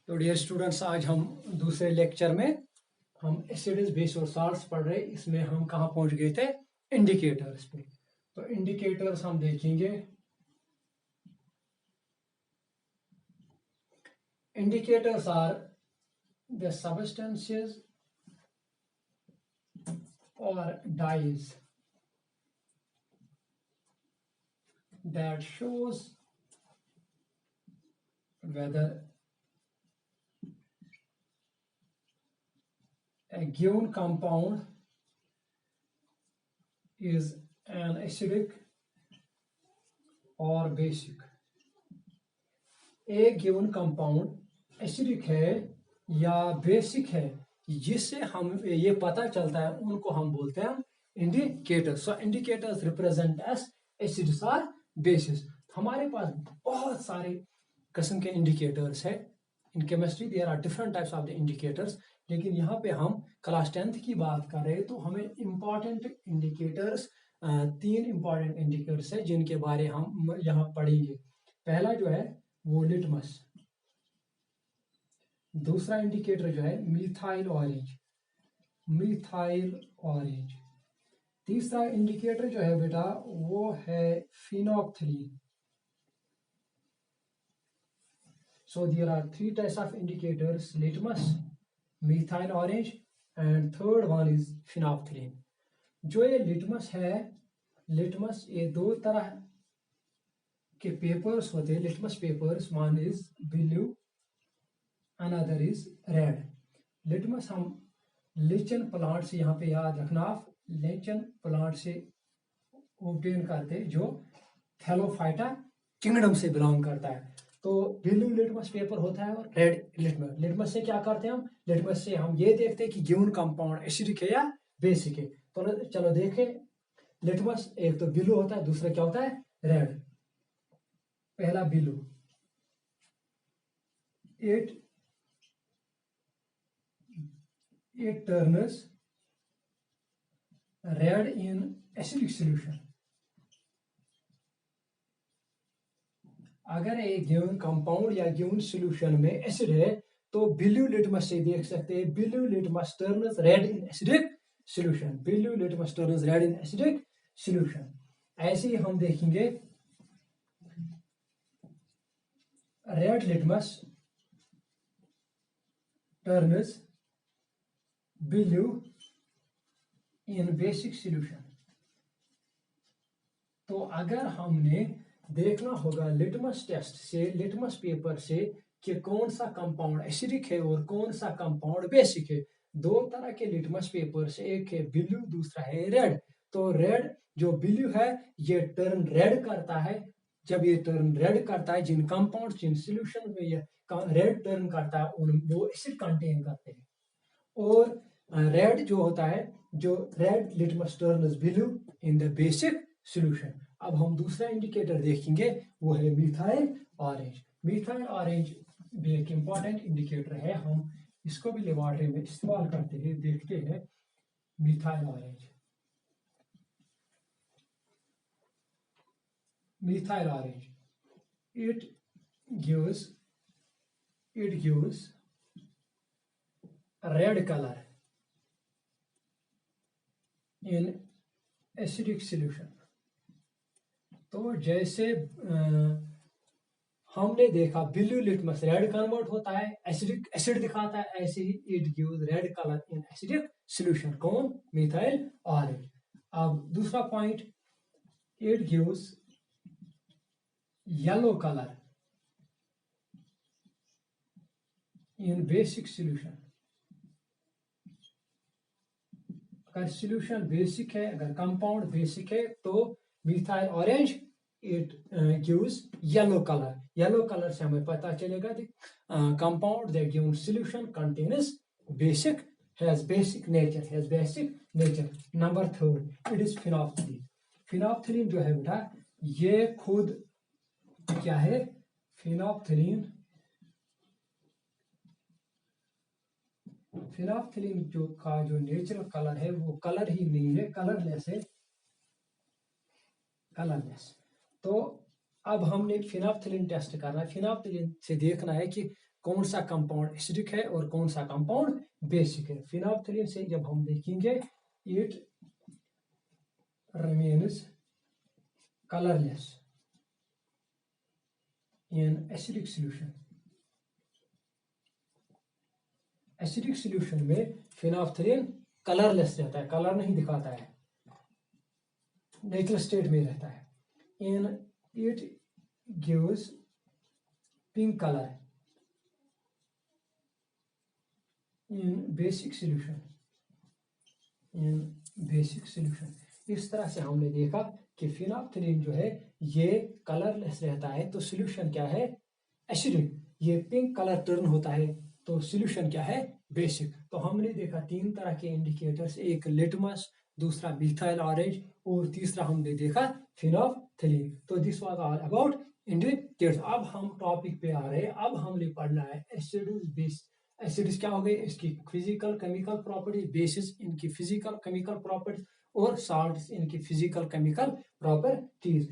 तो dear students, आज हम दूसरे लेक्चर में हम एसिड्स बेस और साल्ट्स पढ़ रहे। इसमें हम कहाँ पहुंच गए थे? इंडिकेटर्स पे। तो इंडिकेटर्स हम देखेंगे। इंडिकेटर्स आर द सबस्टेंसेस और dies that shows whether a given compound is an acidic or basic। एक गिवन कंपाउंड एसिडिक है या बेसिक है, जिससे हम ये पता चलता है, उनको हम बोलते हैं indicators. So indicators represent as acids और बेसिस। हमारे पास बहुत सारे किस्म के इंडिकेटर्स है। In chemistry there are different types of the indicators, लेकिन यहाँ पे हम क्लास 10th की बात कर रहे हैं, तो हमें इंपॉर्टेंट इंडिकेटर्स, 3 इंपॉर्टेंट इंडिकेटर्स है जिनके बारे हम यहाँ पढ़ेंगे। पहला जो है वो लिटमस, दूसरा इंडिकेटर जो है मिथाइल ऑरेंज, तीसरा इंडिकेटर जो है बेटा वो है phenolphthalein. So there are 3 types of indicators, litmus, methyl orange and third one is phenolphthalein. जो ये लिटमस है, लिटमस ये 2 तरह के पेपर्स होते हैं, litmus papers. One is blue, another is red. Litmus हम लिचन प्लांट से, यहाँ पे याद रखना आप, लिचन प्लांट से ऑब्टेन करते हैं, जो थैलोफाइटा किंगडम से बिलोंग करता है। तो ब्लू लिटमस पेपर होता है और रेड लिटमस। लिटमस से क्या करते हैं हम? लिटमस से हम ये देखते हैं कि गिवन कंपाउंड एसिडिक है या बेसिक है। तो चलो देखें, लिटमस एक तो ब्लू होता है, दूसरा क्या होता है? रेड। पहला blue, it turns red in acidic solution। अगर एक गिवन कंपाउंड या गिवन सॉल्यूशन में एसिड है, तो ब्लू लिटमस से देख सकते हैं, ब्लू लिटमस टर्न्स रेड इन acidic solution, blue litmus turns red इन एसिडिक सॉल्यूशन। ऐसे ही हम देखेंगे red litmus turns blue in basic solution. तो अगर हमने देखना होगा लिटमस टेस्ट से, लिटमस पेपर से, कि कौन सा कंपाउंड एसिडिक है और कौन सा कंपाउंड बेसिक है। 2 तरह के लिटमस पेपर से, एक है ब्लू, दूसरा है रेड। तो रेड जो ब्लू है ये टर्न रेड करता है। जब ये टर्न रेड करता है, जिन कंपाउंड, जिन सॉल्यूशन में ये रेड टर्न करता है, उन वो एसिड कंटेन करते हैं। और रेड जो होता है, जो red litmus turns blue in the basic solution. अब हम दूसरा इंडिकेटर देखेंगे, वो है मिथाइल ऑरेंज। मिथाइल ऑरेंज भी एक इंपॉर्टेंट इंडिकेटर है, हम इसको भी लेबोरेटरी में इस्तेमाल करते हैं। देखते हैं methyl orange. Methyl orange, it gives red color in acidic solution। तो जैसे हमने देखा ब्लू लिटमस रेड कन्वर्ट होता है, एसिडिक एसिड दिखाता है, ऐसे ही it gives red colour in acidic solution. कौन? Methyl orange. अब दूसरा point, it gives yellow colour in basic solution. अगर सॉल्यूशन बेसिक है, अगर कंपाउंड बेसिक है, तो methyl orange it gives yellow colour. Yellow colour से हमें पता चलेगा कि compound that given solution contains basic, has basic nature. Number 3 it is phenolphthalein. Phenolphthalein जो है बेटा, ये खुद क्या है? फिनोप्थलीन जो का जो नेचुरल कलर है, वो कलर ही नहीं है, कलरलेस है, कलरलेस। तो अब हमने फिनोप्थलीन टेस्ट करना है। फिनोप्थलीन से देखना है कि कौन सा कंपाउंड एसिडिक है और कौन सा कंपाउंड बेसिक है। फिनोल्फथालीन से जब हम देखेंगे it remains colorless in acidic solution। Acidic solution में फिनोल्फथालीन कलरलेस रहता है, कलर नहीं दिखाता है, नेचुरल स्टेट में रहता है। In it gives pink colour in basic solution. इस तरह से हमने देखा कि फिनोल्फथालीन जो है ये कलरलेस रहता है, तो सॉल्यूशन क्या है, एसिडिक। ये पिंक कलर टर्न होता है, तो सॉल्यूशन क्या है, बेसिक। तो हमने देखा 3 तरह के इंडिकेटर्स, एक लिटमस, दूसरा मिथाइल ऑरेंज और तीसरा हमने देखा फिनोल्फथालीन। तो this was all about indicators. अब हम टॉपिक पे आ रहे हैं। अब हमने पढ़ना है एसिड्स बेस। एसिड्स क्या हो गए, इसकी फिजिकल केमिकल प्रॉपर्टीज, बेसिस इनकी फिजिकल केमिकल प्रॉपर्टीज और साल्ट्स इनकी फिजिकल केमिकल प्रॉपर्टीज।